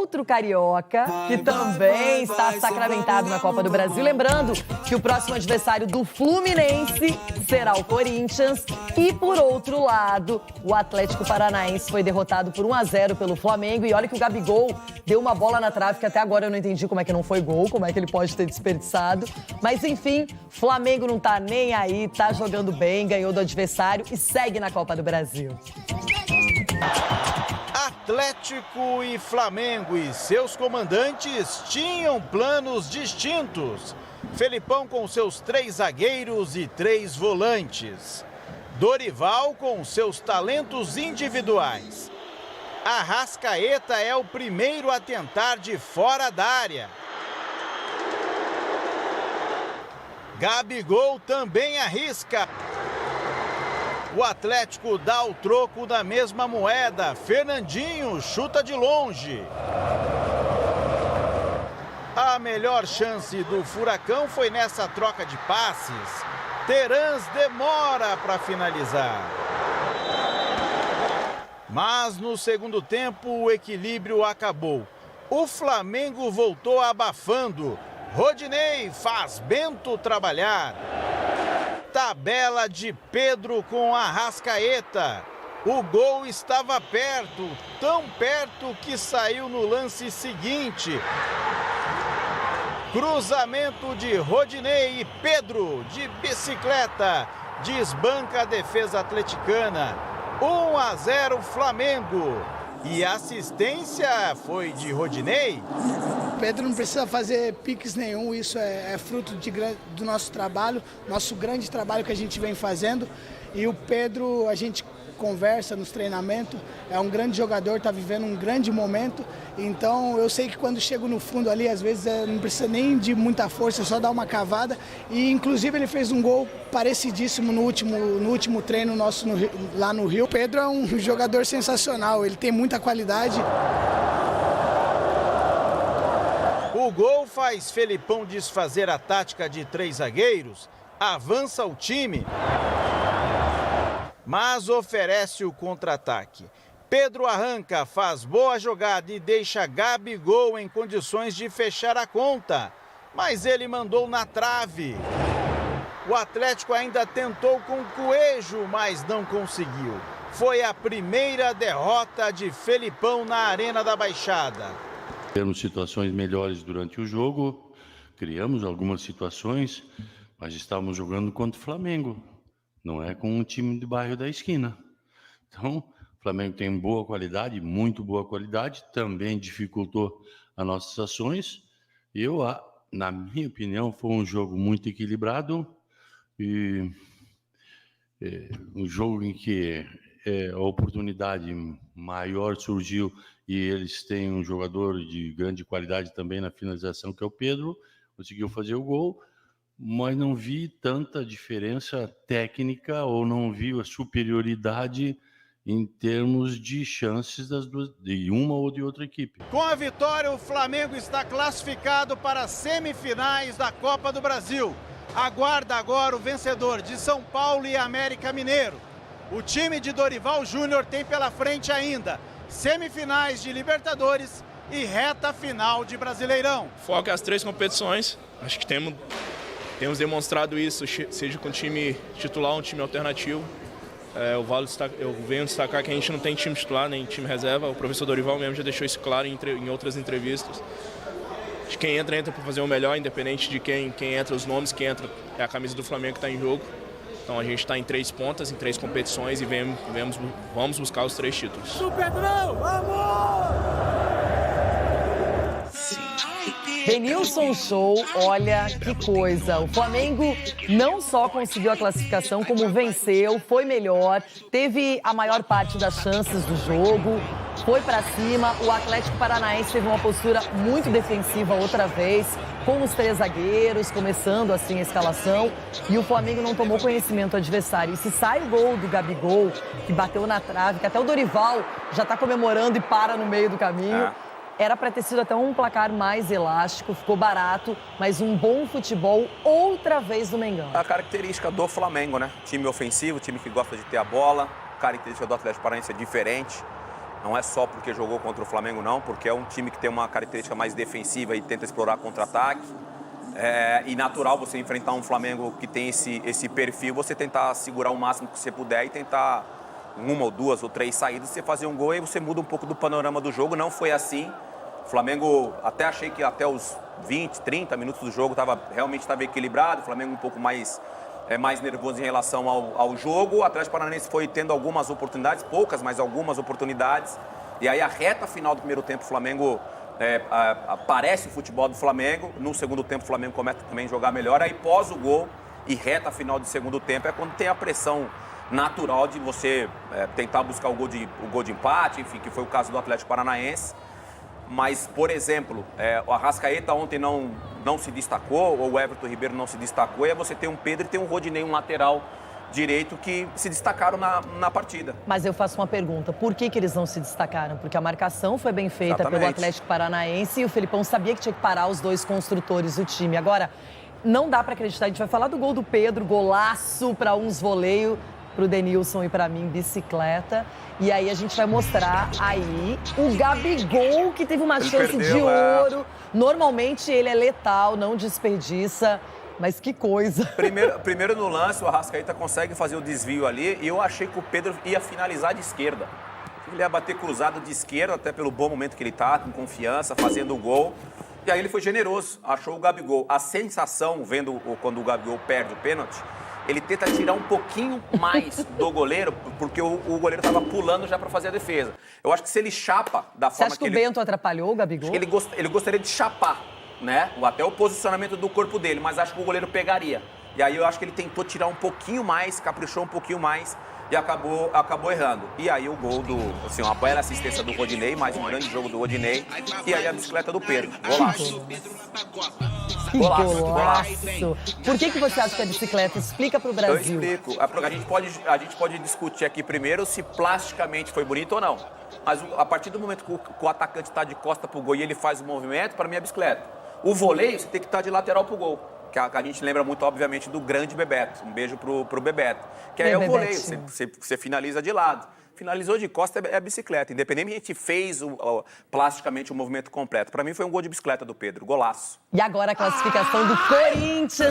outro carioca que também está sacramentado na Copa do Brasil. Lembrando que o próximo adversário do Fluminense será o Corinthians. E, por outro lado, o Atlético Paranaense foi derrotado por 1-0 pelo Flamengo. E olha que o Gabigol deu uma bola na trave, que até agora eu não entendi como é que não foi gol, como é que ele pode ter desperdiçado. Mas, enfim, Flamengo não tá nem aí, tá jogando bem, ganhou do adversário e segue na Copa do Brasil. Atlético e Flamengo e seus comandantes tinham planos distintos. Felipão com seus 3 zagueiros e 3 volantes. Dorival com seus talentos individuais. Arrascaeta é o primeiro a tentar de fora da área. Gabigol também arrisca. O Atlético dá o troco da mesma moeda. Fernandinho chuta de longe. A melhor chance do Furacão foi nessa troca de passes. Terans demora para finalizar. Mas no segundo tempo o equilíbrio acabou. O Flamengo voltou abafando. Rodinei faz Bento trabalhar. Tabela de Pedro com Arrascaeta. O gol estava perto, tão perto que saiu no lance seguinte. Cruzamento de Rodinei e Pedro, de bicicleta, desbanca a defesa atleticana. 1-0 Flamengo. E a assistência foi de Rodinei. Pedro não precisa fazer piques nenhum, isso é fruto do nosso trabalho, nosso grande trabalho que a gente vem fazendo. E o Pedro, a gente conversa nos treinamentos, é um grande jogador, está vivendo um grande momento. Então eu sei que quando chego no fundo ali, às vezes não precisa nem de muita força, só dar uma cavada. E inclusive ele fez um gol parecidíssimo no último treino nosso lá no Rio. O Pedro é um jogador sensacional, ele tem muita qualidade. O gol faz Felipão desfazer a tática de 3 zagueiros, avança o time, mas oferece o contra-ataque. Pedro arranca, faz boa jogada e deixa Gabigol em condições de fechar a conta, mas ele mandou na trave. O Atlético ainda tentou com Coelho, mas não conseguiu. Foi a primeira derrota de Felipão na Arena da Baixada. Temos situações melhores durante o jogo, criamos algumas situações, mas estávamos jogando contra o Flamengo, não é com um time de bairro da esquina. Então, o Flamengo tem boa qualidade, muito boa qualidade, também dificultou as nossas ações. Na minha opinião, foi um jogo muito equilibrado e um jogo em que a oportunidade maior surgiu e eles têm um jogador de grande qualidade também na finalização, que é o Pedro, conseguiu fazer o gol, mas não vi tanta diferença técnica ou não vi a superioridade em termos de chances de uma ou de outra equipe. Com a vitória, o Flamengo está classificado para as semifinais da Copa do Brasil. Aguarda agora o vencedor de São Paulo e América Mineiro. O time de Dorival Júnior tem pela frente ainda semifinais de Libertadores e reta final de Brasileirão. Foco é as 3 competições. Acho que temos demonstrado isso, seja com o time titular ou um time alternativo. Eu venho destacar que a gente não tem time titular nem time reserva. O professor Dorival mesmo já deixou isso claro em outras entrevistas. De quem entra para fazer o melhor, independente de quem entra, os nomes, quem entra é a camisa do Flamengo que está em jogo. Então a gente está em 3 pontas, em 3 competições e vamos buscar os 3 títulos. Pedrão, vamos! Renilson Show, olha que coisa. O Flamengo não só conseguiu a classificação, como venceu, foi melhor, teve a maior parte das chances do jogo, foi pra cima. O Atlético Paranaense teve uma postura muito defensiva outra vez, com os 3 zagueiros, começando assim a escalação, e o Flamengo não tomou conhecimento do adversário. E se sai o gol do Gabigol, que bateu na trave, que até o Dorival já tá comemorando e para no meio do caminho, era para ter sido até um placar mais elástico, ficou barato, mas um bom futebol outra vez do Mengão. A característica do Flamengo, né? Time ofensivo, time que gosta de ter a bola, a característica do Atlético Paranaense é diferente. Não é só porque jogou contra o Flamengo, não, porque é um time que tem uma característica mais defensiva e tenta explorar contra-ataque. E natural você enfrentar um Flamengo que tem esse perfil, você tentar segurar o máximo que você puder e tentar uma ou duas ou três saídas, você fazer um gol e você muda um pouco do panorama do jogo. Não foi assim. O Flamengo, até achei que até os 20, 30 minutos do jogo realmente estava equilibrado. O Flamengo um pouco mais nervoso em relação ao jogo. O Atlético Paranaense foi tendo algumas oportunidades, poucas, mas algumas oportunidades. E aí a reta final do primeiro tempo, o Flamengo aparece o futebol do Flamengo. No segundo tempo, o Flamengo começa também a jogar melhor. Aí pós o gol e reta final do segundo tempo é quando tem a pressão natural de você tentar buscar o gol de empate, enfim, que foi o caso do Atlético Paranaense. Mas, por exemplo, o Arrascaeta ontem não se destacou, ou o Everton Ribeiro não se destacou, e aí você tem um Pedro e tem um Rodinei, um lateral direito, que se destacaram na partida. Mas eu faço uma pergunta, por que eles não se destacaram? Porque a marcação foi bem feita pelo Atlético Paranaense e o Felipão sabia que tinha que parar os dois construtores do time. Agora, não dá para acreditar, a gente vai falar do gol do Pedro, golaço para uns, voleio para o Denilson e para mim, bicicleta. E aí a gente vai mostrar aí o Gabigol, que teve uma chance de ouro. Normalmente ele é letal, não desperdiça, mas que coisa. Primeiro no lance, o Arrascaeta consegue fazer o desvio ali e eu achei que o Pedro ia finalizar de esquerda. Ele ia bater cruzado de esquerda, até pelo bom momento que ele tá, com confiança, fazendo o gol. E aí ele foi generoso, achou o Gabigol. A sensação, vendo quando o Gabigol perde o pênalti, ele tenta tirar um pouquinho mais do goleiro, porque o goleiro estava pulando já para fazer a defesa. Eu acho que se ele chapa da forma que ele... Você acha que o Bento atrapalhou o Gabigol? Ele gostaria de chapar, né? Até o posicionamento do corpo dele, mas acho que o goleiro pegaria. E aí eu acho que ele tentou tirar um pouquinho mais, caprichou um pouquinho mais e acabou errando. E aí o gol uma bela assistência do Rodinei, mais um grande jogo do Rodinei. E aí a bicicleta do Pedro. Golaço. Golaço. Por que você acha que é bicicleta? Explica pro Brasil. Eu explico. A gente pode discutir aqui primeiro se plasticamente foi bonito ou não. Mas a partir do momento que o atacante está de costa pro gol e ele faz o movimento, para mim é bicicleta. O voleio, você tem que estar de lateral pro gol. Que a gente lembra muito, obviamente, do grande Bebeto. Um beijo pro Bebeto. Que aí é o voleio, você finaliza de lado. Finalizou de costa é bicicleta. Independente de a gente fez plasticamente o movimento completo. Para mim foi um gol de bicicleta do Pedro, golaço. E agora a classificação do Corinthians.